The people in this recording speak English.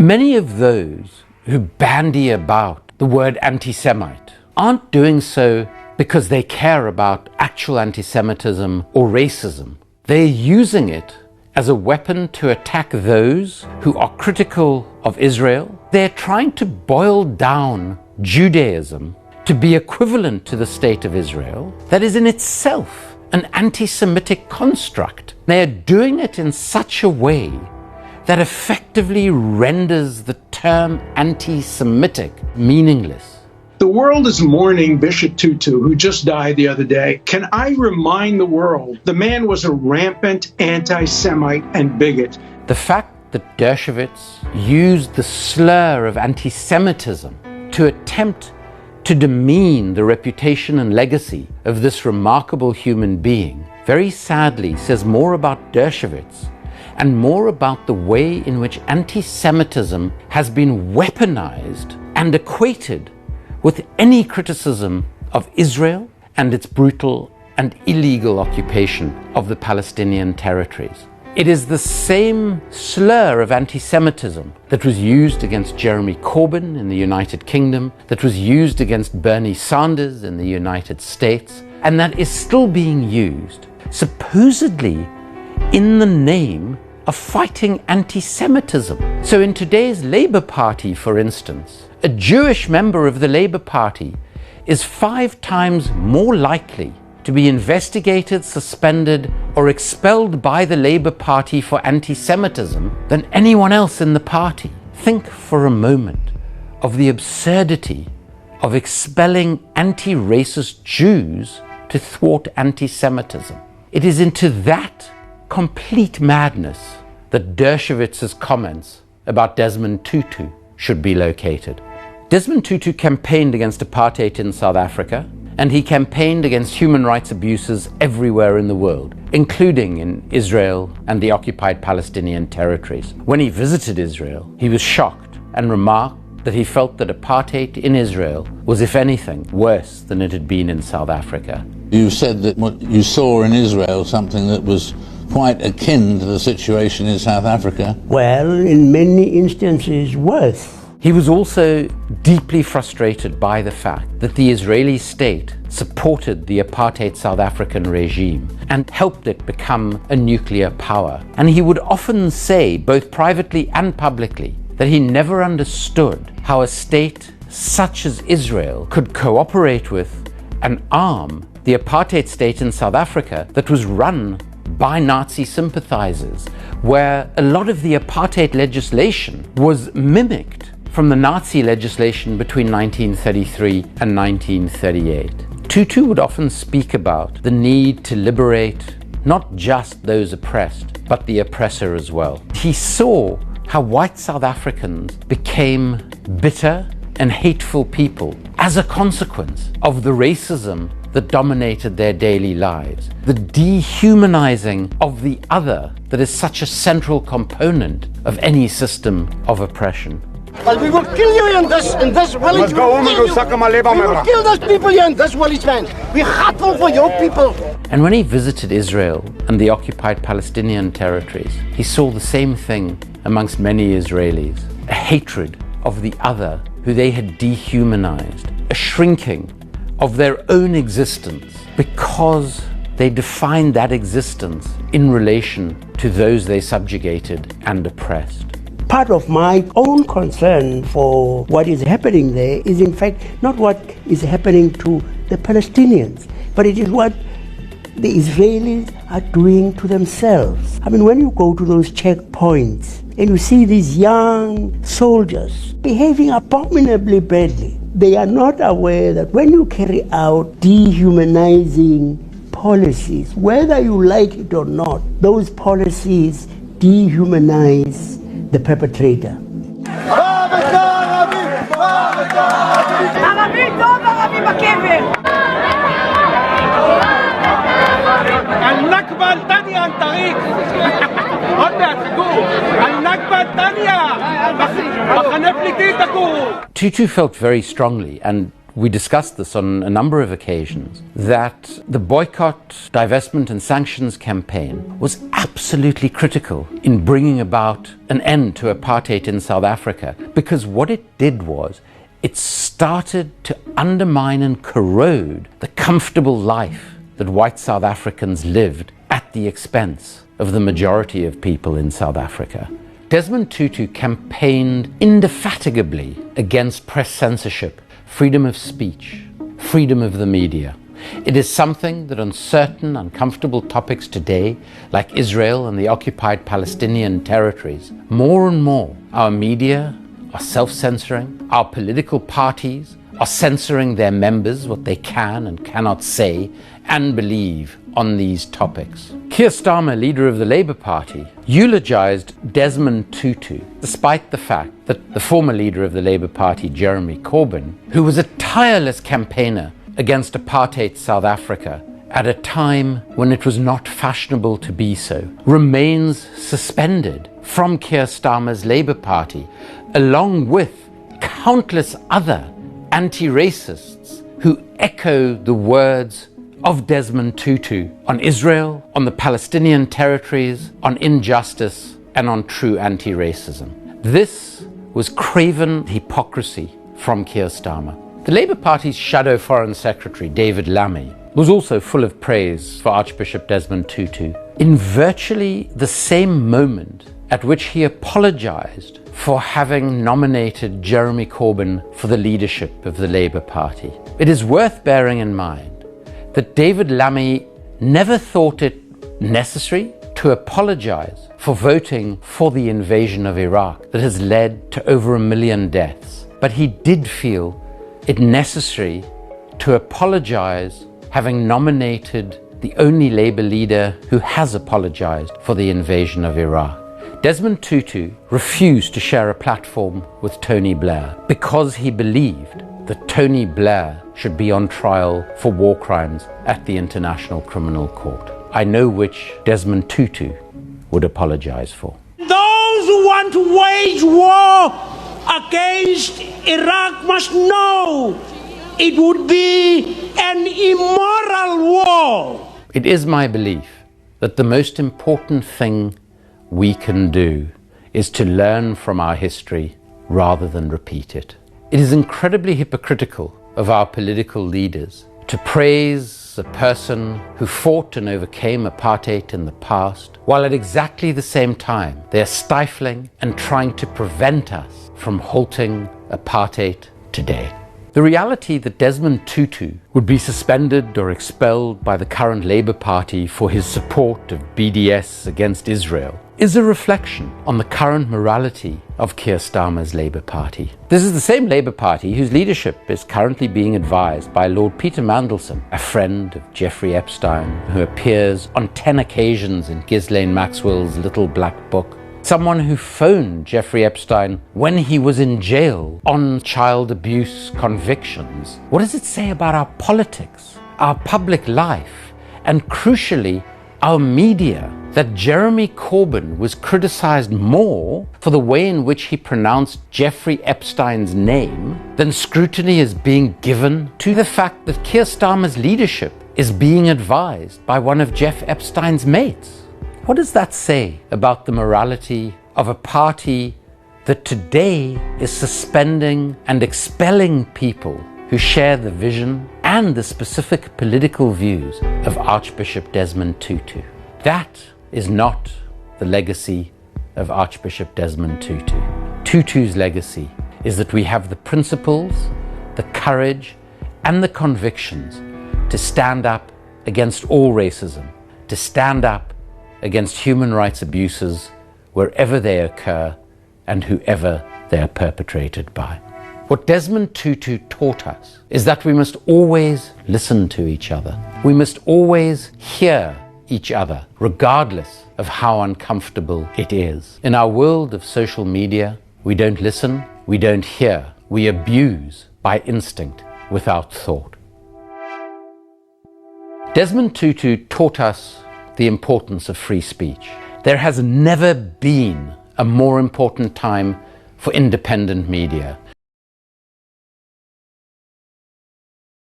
Many of those who bandy about the word anti-Semite aren't doing so because they care about actual anti-Semitism or racism. They're using it as a weapon to attack those who are critical of Israel. They're trying to boil down Judaism to be equivalent to the state of Israel, that is in itself an anti-Semitic construct. They are doing it in such a way that effectively renders the term anti-Semitic meaningless. The world is mourning Bishop Tutu, who just died the other day. Can I remind the world, the man was a rampant anti-Semite and bigot. The fact that Dershowitz used the slur of anti-Semitism to attempt to demean the reputation and legacy of this remarkable human being, very sadly says more about Dershowitz and more about the way in which anti-Semitism has been weaponized and equated with any criticism of Israel and its brutal and illegal occupation of the Palestinian territories. It is the same slur of anti-Semitism that was used against Jeremy Corbyn in the United Kingdom, that was used against Bernie Sanders in the United States, and that is still being used, supposedly in the name of fighting anti-Semitism. So in today's Labour Party, for instance, a Jewish member of the Labour Party is 5 times more likely to be investigated, suspended, or expelled by the Labour Party for anti-Semitism than anyone else in the party. Think for a moment of the absurdity of expelling anti-racist Jews to thwart anti-Semitism. It is into that complete madness that Dershowitz's comments about Desmond Tutu should be located. Desmond Tutu campaigned against apartheid in South Africa, and he campaigned against human rights abuses everywhere in the world, including in Israel and the occupied Palestinian territories. When he visited Israel, he was shocked and remarked that he felt that apartheid in Israel was, if anything, worse than it had been in South Africa. You said that what you saw in Israel, something that was quite akin to the situation in South Africa. Well, in many instances, worse. He was also deeply frustrated by the fact that the Israeli state supported the apartheid South African regime and helped it become a nuclear power. And he would often say, both privately and publicly, that he never understood how a state such as Israel could cooperate with and arm the apartheid state in South Africa that was run by Nazi sympathizers, where a lot of the apartheid legislation was mimicked from the Nazi legislation between 1933 and 1938. Tutu would often speak about the need to liberate not just those oppressed, but the oppressor as well. He saw how white South Africans became bitter and hateful people as a consequence of the racism that dominated their daily lives, the dehumanizing of the other that is such a central component of any system of oppression. But we will kill you in this village. Let's go home and go suck on my labor, we will kill those people here in this village, man. We hateful for your people. And when he visited Israel and the occupied Palestinian territories, he saw the same thing amongst many Israelis, a hatred of the other who they had dehumanized, a shrinking of their own existence because they defined that existence in relation to those they subjugated and oppressed. Part of my own concern for what is happening there is in fact not what is happening to the Palestinians, but it is what the Israelis are doing to themselves. I mean, when you go to those checkpoints and you see these young soldiers behaving abominably badly, they are not aware that when you carry out dehumanizing policies, whether you like it or not, those policies dehumanize the perpetrator. Tutu felt very strongly and we discussed this on a number of occasions, that the boycott, divestment and sanctions campaign was absolutely critical in bringing about an end to apartheid in South Africa, because what it did was it started to undermine and corrode the comfortable life that white South Africans lived at the expense of the majority of people in South Africa. Desmond Tutu campaigned indefatigably against press censorship, freedom of speech, freedom of the media. It is something that on certain uncomfortable topics today, like Israel and the occupied Palestinian territories, more and more our media are self-censoring, our political parties are censoring their members, what they can and cannot say and believe on these topics. Keir Starmer, leader of the Labour Party, eulogized Desmond Tutu, despite the fact that the former leader of the Labour Party, Jeremy Corbyn, who was a tireless campaigner against apartheid South Africa at a time when it was not fashionable to be so, remains suspended from Keir Starmer's Labour Party, along with countless other anti-racists who echo the words of Desmond Tutu on Israel, on the Palestinian territories, on injustice, and on true anti-racism. This was craven hypocrisy from Keir Starmer. The Labour Party's shadow Foreign Secretary, David Lammy, was also full of praise for Archbishop Desmond Tutu in virtually the same moment at which he apologized for having nominated Jeremy Corbyn for the leadership of the Labour Party. It is worth bearing in mind that David Lammy never thought it necessary to apologize for voting for the invasion of Iraq that has led to over 1 million deaths. But he did feel it necessary to apologize, having nominated the only Labour leader who has apologized for the invasion of Iraq. Desmond Tutu refused to share a platform with Tony Blair because he believed that Tony Blair should be on trial for war crimes at the International Criminal Court. I know which Desmond Tutu would apologize for. Those who want to wage war against Iraq must know it would be an immoral war. It is my belief that the most important thing we can do is to learn from our history rather than repeat it. It is incredibly hypocritical of our political leaders to praise a person who fought and overcame apartheid in the past, while at exactly the same time they are stifling and trying to prevent us from halting apartheid today. The reality that Desmond Tutu would be suspended or expelled by the current Labour Party for his support of BDS against Israel is a reflection on the current morality of Keir Starmer's Labour Party. This is the same Labour Party whose leadership is currently being advised by Lord Peter Mandelson, a friend of Jeffrey Epstein, who appears on 10 occasions in Ghislaine Maxwell's Little Black Book. Someone who phoned Jeffrey Epstein when he was in jail on child abuse convictions. What does it say about our politics, our public life, and crucially, our media, that Jeremy Corbyn was criticized more for the way in which he pronounced Jeffrey Epstein's name than scrutiny is being given to the fact that Keir Starmer's leadership is being advised by one of Jeff Epstein's mates? What does that say about the morality of a party that today is suspending and expelling people who share the vision and the specific political views of Archbishop Desmond Tutu? That is not the legacy of Archbishop Desmond Tutu. Tutu's legacy is that we have the principles, the courage, and the convictions to stand up against all racism, to stand up against human rights abuses wherever they occur and whoever they are perpetrated by. What Desmond Tutu taught us is that we must always listen to each other. We must always hear each other, regardless of how uncomfortable it is. In our world of social media, we don't listen, we don't hear, we abuse by instinct without thought. Desmond Tutu taught us the importance of free speech. There has never been a more important time for independent media.